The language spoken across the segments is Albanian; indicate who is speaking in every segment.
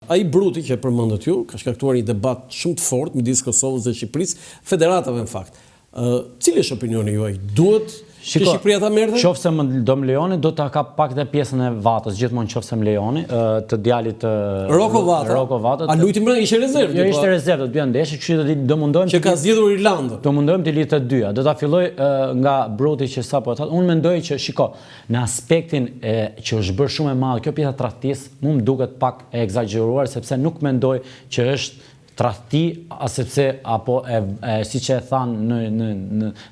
Speaker 1: ai bruti që përmendët ju ka shkaktuar një debat shumë të fortë midis Kosovës dhe Shqipërisë, federatave në fakt. Cili është opinioni juaj? Duhet që Shqipëria ta merrte?
Speaker 2: Qofse do më lejoni, do ta kap pak dhe pjesën e Vatës, gjithmonë qofse më lejoni, të djalit
Speaker 1: Roko Vata. A luajti më ishte rezervë?
Speaker 2: Jo, ishte rezervë, do të bëjë ndeshje, kështu do mundohem
Speaker 1: që ka zgjedhur Irlandën.
Speaker 2: Do mundohem të lidh të dyja. Do ta filloj nga bruti që sapo e thatë. Unë mendoj që në aspektin që është bërë shumë e madhe, kjo pjesa tradhtisë, mua më duket pak e egzageruar sepse nuk mendoj që është tradhti, sepse apo siç e thanë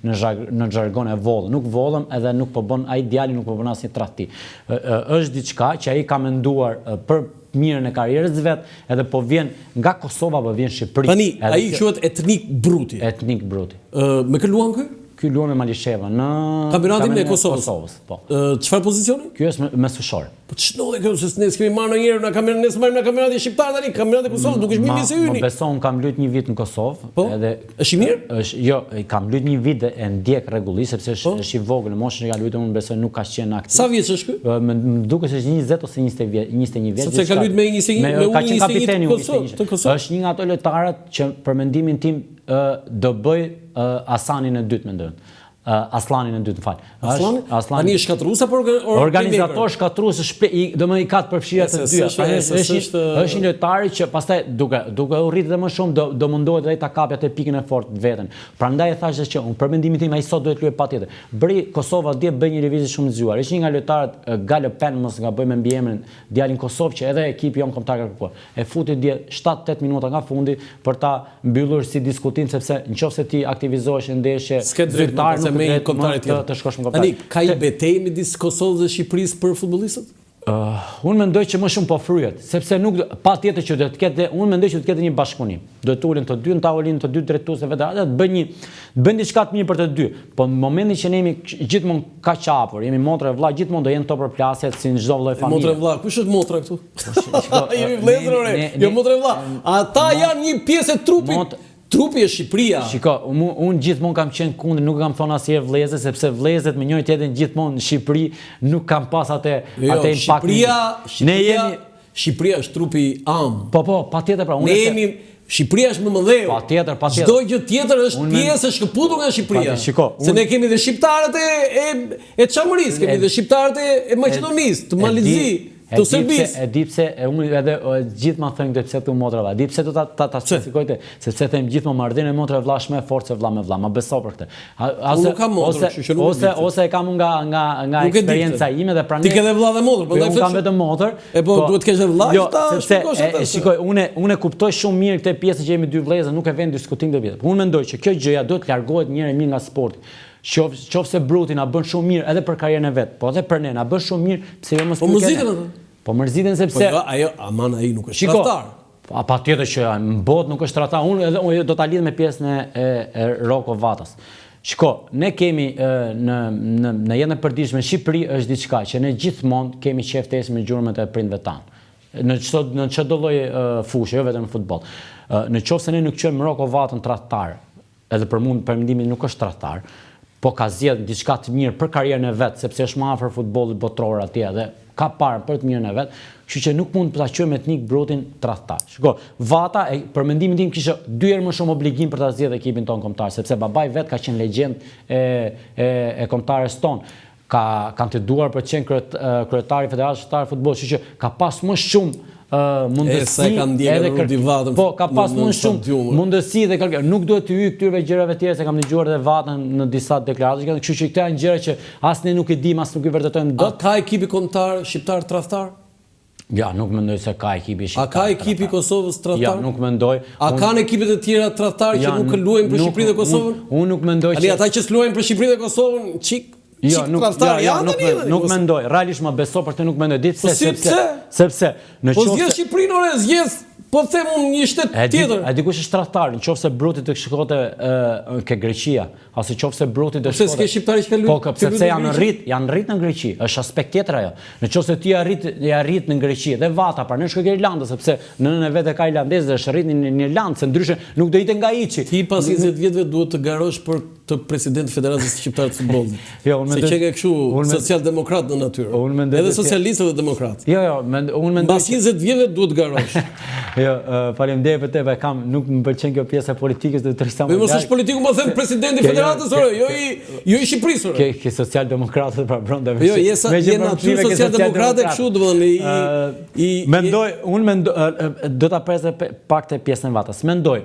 Speaker 2: në zhargon e vollë. Nuk vollëm edhe nuk po bën ai djali nuk po bën asnjë tradhti. Është diçka që ai ka menduar për mirën e karrierës vet, edhe po vjen nga Kosova, po vjen Shqipëri.
Speaker 1: Tani, ai quhet Etnik Bruti.
Speaker 2: Etnik Bruti.
Speaker 1: Me kë luan kë?
Speaker 2: Ky luan me Malisheva në
Speaker 1: kampionatin e Kosovës.
Speaker 2: Po.
Speaker 1: Çfarë pozicioni?
Speaker 2: Ky është mesushor.
Speaker 1: Po ç'ndodhe kjo se ne kemi marrë ndonjëherë në kampionatin shqiptar tani, kampionati i Kosovës dukesh më mirë se hyni.
Speaker 2: Më beson, kam luajtur një vit në Kosovë, edhe
Speaker 1: është i mirë?
Speaker 2: Jo, kam luajtur një vit e ndjek rregullisht sepse është i vogël, në moshën që ka luajtur unë besoj nuk ka qenë aktiv.
Speaker 1: Sa vjeç është ky?
Speaker 2: Më duket se është 20 ose 21 vjeç.
Speaker 1: Sepse ka luajtur me 21
Speaker 2: të Kosovës. Është një nga ato lojtarët që për mendimin tim do bëj Asanin e dytë mendoj. Aslanin e dytë, më fal.
Speaker 1: Tani është shkatrues apo
Speaker 2: organizator shkatrues, do më i ka të përfshira të dyja. Është një lojtar që pastaj duke u rritë dhe më shumë do mundohet edhe ta kapë atë pikën e fortë veten. Prandaj e thashë që unë për mendimin tim ai sot duhet luajë patjetër. Bëri Kosova dje bëj një lëvizje shumë të zgjuar. Është një nga lojtarët Gale Pen, mos gaboj me mbiemrin, djalin Kosovë që edhe ekipi jon kombëtar ka kërkuar. E futi dje 7-8 minuta nga fundi për ta mbyllur si diskutim sepse nëse ti aktivizohesh në ndeshje zyrtare
Speaker 1: me kombëtarët tjerë
Speaker 2: të shkosh me kombëtar.
Speaker 1: Tani ka i betejë midis Kosovës dhe Shqipërisë për futbollistët?
Speaker 2: Unë mendoj që më shumë po fryhet, sepse nuk patjetër që do të ketë, unë mendoj që do të ketë një bashkëpunim. Do të ulen të dy në tavolinë, të dy drejtuesve federale, të bëjnë diçka të mirë për të dy. Po në momentin që ne jemi gjithmonë kaq hapur, jemi motra e vëlla, gjithmonë do jenë to përplasjet si në çdo lloj familje.
Speaker 1: Motra e vëlla, kush është motra këtu? Jemi vëllezër ore, jo motra e vëlla. Ata janë një pjesë e trupit. Trupi është Shqipëria.
Speaker 2: Shiko, unë gjithmonë kam qenë kundër, nuk kam thonë asnjëherë vëllezër, sepse vëllezërit me njëri tjetrin gjithmonë në Shqipëri nuk kanë pas atë impakt.
Speaker 1: Shqipëria është trupi am.
Speaker 2: Po, patjetër pra.
Speaker 1: Ne jemi Shqipëria është më mëdheu.
Speaker 2: Patjetër.
Speaker 1: Çdo gjë tjetër është pjesë e shkëputur nga Shqipëria. Se ne kemi dhe shqiptarët e Çamërisë, kemi dhe shqiptarët e Maqedonisë, të Malizi.
Speaker 2: E di pse unë edhe gjithmonë them këtë pse tu motrave. Di pse do ta specifikojte, sepse them gjithmonë marrëdhënia e motrave vllash më fort se vlla me vlla. Ma beso për këtë. Ose e kam nga eksperjenca ime dhe prandaj.
Speaker 1: Ti ke dhe vlla dhe motër,
Speaker 2: prandaj unë kam vetëm motër.
Speaker 1: Po duhet të kesh vlla,
Speaker 2: sepse shikoj, unë kuptoj shumë mirë këtë pjesë që jemi dy vëllezër, nuk e vën diskutim të vjetë. Unë mendoj që kjo gjëja duhet të largohet njëri mirë nga sporti. Qofse Bruti na bën shumë mirë edhe për karrierën e vet, po edhe për ne na bën shumë mirë, pse jo mos
Speaker 1: po mërziten atë?
Speaker 2: Po mërziten sepse
Speaker 1: ajo aman ai nuk është tradhtar.
Speaker 2: Patjetër që në botë nuk është tradhtar. Unë do ta lidh me pjesën e Roko Vatës. Shiko, ne kemi në jetën e përditshme në Shqipëri është diçka që ne gjithmonë kemi qeftesë me gjurmët e prindve tanë. Në çdo lloj fushë, jo vetëm në futboll. Nëse ne nuk quajmë Roko Vatën tradhtar, edhe për mua për mendimin nuk është tradhtar, po ka zgjedh diçka të mirë për karrierën e vet, sepse është më afër futbollit botror atje dhe ka parë për të mirën e vet, kështu që nuk mund të ta quajmë Etnik Brutin tradhtar. Shiko, Vata për mendimin tim kishte 2 herë më shumë obligim për ta zgjedhur ekipin ton kombëtar, sepse babai vet ka qenë legjendë e kombëtarës ton. Kanë të duar për të qenë kryetari i Federatës Shqiptare të Futbollit, kështu që ka pas më shumë mundësi
Speaker 1: po
Speaker 2: ka pas më shumë mundësi dhe nuk duhet të hyj këtyre gjërave tjera se kam dëgjuar edhe Vatën në disa deklarata, kështu që këto janë gjëra që as ne nuk e dim, as nuk i vërtetojmë dot.
Speaker 1: Ka ekipi kombëtar shqiptar tradhtar?
Speaker 2: Ja, nuk mendoj se ka ekipi shqiptar.
Speaker 1: A ka ekipi Kosovës tradhtar?
Speaker 2: Ja, nuk mendoj.
Speaker 1: A kanë ekipet e tjera tradhtar që nuk luajnë për Shqipërinë dhe Kosovën?
Speaker 2: Unë nuk mendoj që
Speaker 1: ata që luajnë për Shqipërinë dhe Kosovën,
Speaker 2: nuk mendoj. Realisht më beso për të nuk mendoj. Di pse? Sepse
Speaker 1: po zgjedh Shqipërinë ore, zgjedh po them unë një shtet tjetër.
Speaker 2: A dikush është tradhtar, nëse Bruti të shkote ke Greqia, ose nëse Bruti të shkote.
Speaker 1: Pse s'ke shqiptarë që kanë luajtur?
Speaker 2: Po, sepse janë rrit në Greqi, është aspekt tjetër ajo. Nëse ti arrit në Greqi dhe Vata, pra ne shkoj ke Irlandë, sepse nënën e vet e ka irlandezë dhe është rrit në Irlandë, se ndryshe nuk do ite nga Içi.
Speaker 1: Ti pas 20 vjetëve duhet të garosh për të president Federatës Shqiptare të Futbollit.
Speaker 2: Jo,
Speaker 1: se që ke kështu social-demokrat në natyrë. Edhe socialistë dhe demokrat.
Speaker 2: Jo, unë mendoj
Speaker 1: mbas 20 vjetëve duhet garosh.
Speaker 2: Jo, faleminderit për te, nuk më pëlqen kjo pjesa politikës dhe Tristan Mos
Speaker 1: është politiku, më thënë presidenti Federatës, jo i Shqipërisë.
Speaker 2: Ke social-demokratët pra brenda.
Speaker 1: Jo, je natyrë social-demokrate kështu,
Speaker 2: unë do ta presë pak te pjesën e Vatës. Mendoj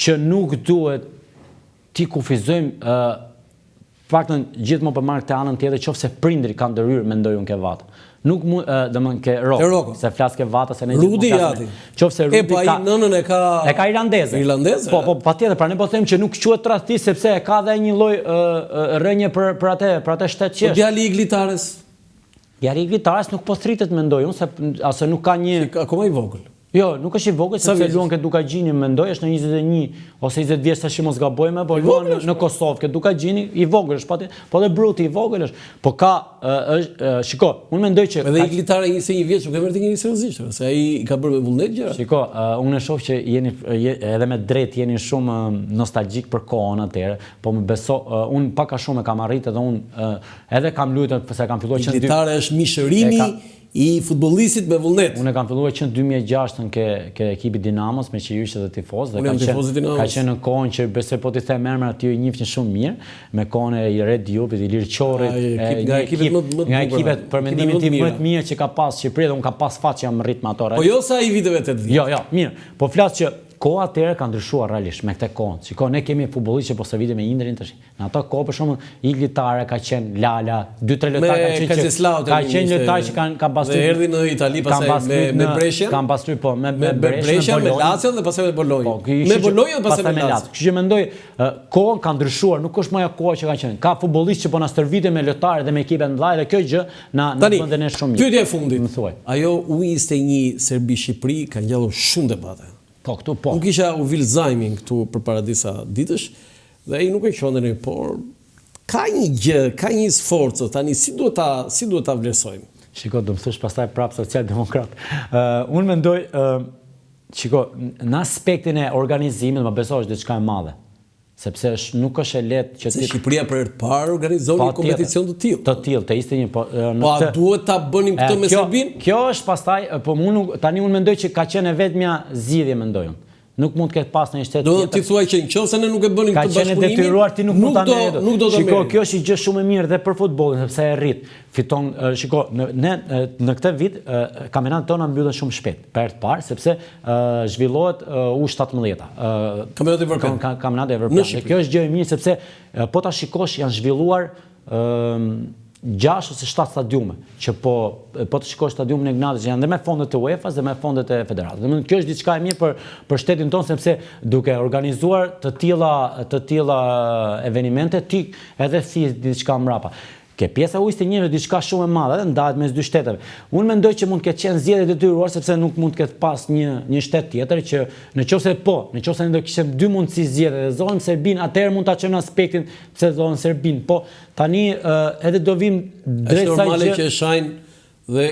Speaker 2: që nuk duhet ti kufizojmë faktën gjithmonë për marrë këtë anën tjetër, qofse prindri kanë ndërhyrë, mendoj unë ke Vatë. Nuk mund, domethënë ke Rok, se flas ke Vata se ne
Speaker 1: Rudi Jati.
Speaker 2: Qofse Rudi
Speaker 1: ka nënën e ka
Speaker 2: irlandeze.
Speaker 1: Irlandeze.
Speaker 2: Po patjetër, pra ne po them që nuk quhet tradhti sepse e ka dhe një lloj rënje për atë shtet qesh.
Speaker 1: Djali i Glitares.
Speaker 2: Djali i Glitares nuk po thritet mendoj unë se nuk ka një
Speaker 1: akoma i vogël.
Speaker 2: Jo, nuk është i vogël, sepse luan këtë Dukagjini, mendoj, është në 21 ose 20 vjeç tash mos gabojmë, po luan në Kosovë këtë Dukagjini, i vogël është, po dhe Bruti i vogël është. Po ka shiko, unë mendoj që
Speaker 1: edhe i Glitare 21 vjeç, nuk e merrti një seriozisht, se ai ka bërë me vullnet gjëra.
Speaker 2: Shiko, unë e shoh që jeni edhe me drejt jeni shumë nostalgjik për kohën atëherë, po më beso, unë pak a shumë e kam arritë edhe unë edhe kam luajtur se kam filluar që
Speaker 1: Glitare është mishërimi i futbollistit me vullnet.
Speaker 2: Unë kam filluar që në 2006 ke ekipi Dinamos me që ju ishte dhe tifoz dhe ka qenë në kohën që besoj po t'i them emrin aty i njihnin shumë mirë, me kohën e Red Diopit, i Ilir Qorrit, nga ekipet për mendimin tim më të mirë që ka pas Shqipëria dhe unë kam pas fat që jam rrit me ato.
Speaker 1: Po jo sa i viteve 80.
Speaker 2: Jo, mirë. Po flas që koha atëherë ka ndryshuar realisht me këtë kohë. Shikoj, ne kemi futbollistë që po se vite me Interin tash. Në ato kohë për shembull i Glitare ka qenë Lala, 2-3 lojtarë ka qenë lojtarë që kanë pasur
Speaker 1: erdhi në Itali pastaj me Brescia.
Speaker 2: Kanë pasur po me
Speaker 1: Brescia, me Lazio dhe pastaj me Bologna. Me Bologna dhe pastaj me Lazio.
Speaker 2: Kështu që mendoj koha ka ndryshuar, nuk është më ajo koha që ka qenë. Ka futbollistë që po na stërviten me lojtarë dhe me ekipe të mëdha dhe kjo gjë na bën ne shumë mirë.
Speaker 1: Pyetja e fundit. Më thuaj. Ajo U21 Serbi-Shqipëri ka ngjallur shumë debate.
Speaker 2: Po, këtu po.
Speaker 1: Unë kisha Uvil Zajmin këtu për para disa ditësh dhe ai nuk e qëndën, por ka një gjë, ka një sforcë, tani si duhet ta vlerësojmë?
Speaker 2: Shiko, do më thush pastaj prap social-demokrat. Unë mendoj, shiko, në aspektin e organizimit, më besoj është diçka e madhe. Sepse nuk është e lehtë që
Speaker 1: se Shqipëria për herë të parë organizon një kompeticion të tillë.
Speaker 2: Të tillë, të ishte një
Speaker 1: po a duhet ta bënim këtë me Serbinë?
Speaker 2: Kjo është pastaj, po tani unë mendoj që ka qenë vetmja zgjidhje mendoj unë. Nuk mund të ketë pas në një shtet
Speaker 1: tjetër. Do ti thuaj që nëse ne nuk e bënim këtë bashkëpunimin,
Speaker 2: ka qenë detyruar ti nuk mund ta merresh.
Speaker 1: Nuk do ta merresh.
Speaker 2: Shiko, kjo është një gjë shumë e mirë dhe për futbollin sepse e rrit. Fiton, shiko, në këtë vit kampionatet tona mbyllen shumë shpejt. Për herë të parë sepse zhvillohet U17.
Speaker 1: Kampionati evropian.
Speaker 2: Kampionati evropian. Kjo është gjë e mirë sepse po ta shikosh janë zhvilluar 6 ose 7 stadiume, që po të shikosh stadiumin e Ignatit që janë dhe me fondet e UEFA-s dhe me fondet e federatës. Domethënë kjo është diçka e mirë për shtetin tonë sepse duke organizuar të tilla evenimente ti edhe si diçka mbrapa. Ke pjesa U21 është diçka shumë e madhe, edhe ndahet mes dy shteteve. Unë mendoj që mund të ketë qenë zgjedhje detyruar sepse nuk mund të ketë pas një shtet tjetër që nëse ne do kishim dy mundësi zgjedhje dhe zonë Serbinë, atëherë mund ta çojmë aspektin pse zonë Serbinë. Po tani edhe do vim drejt
Speaker 1: saj normale që e shajnë dhe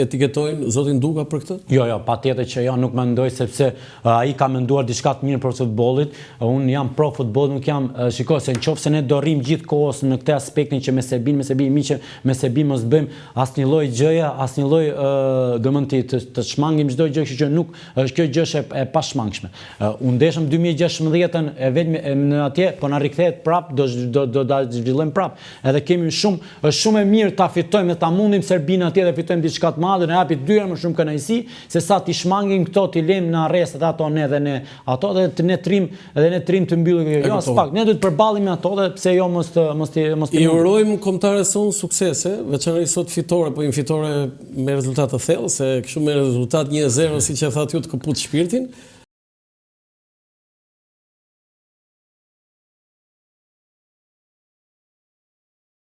Speaker 1: etiketojnë zotin Duka për këtë?
Speaker 2: Jo, patjetër që jo, nuk mendoj sepse ai ka menduar diçka të mirë për futbollit. Unë jam pro futboll, nuk jam, shikoj se nëse ne do rrim gjithkohës në këtë aspektin që me Serbinë miqë, me Serbinë mos bëjmë asnjë lloj gjëje, asnjë lloj domethënë të shmangim çdo gjë, kështu që nuk është kjo gjë e pashmangshme. U ndeshëm 2016-ën e vetëm në atje, po na rikthehet prap, do ta zhvillojmë prap. Edhe kemi është shumë e mirë ta fitojmë dhe ta mundim Serbinë atje dhe fitojmë diçka të madhe, ne japi 2 herë më shumë kënaqësi se sa ti shmangim këto ti lëm në arrestet ato ne dhe ne ato dhe ne trim të mbyllim jo as pak ne do të përballemi me ato dhe pse jo mos
Speaker 1: i urojmë kombëtarës son suksese, veçanërisht sot fitore, po një fitore me rezultat të thellë, se kështu me rezultat 1-0 siç e thatë ju të kaput shpirtin.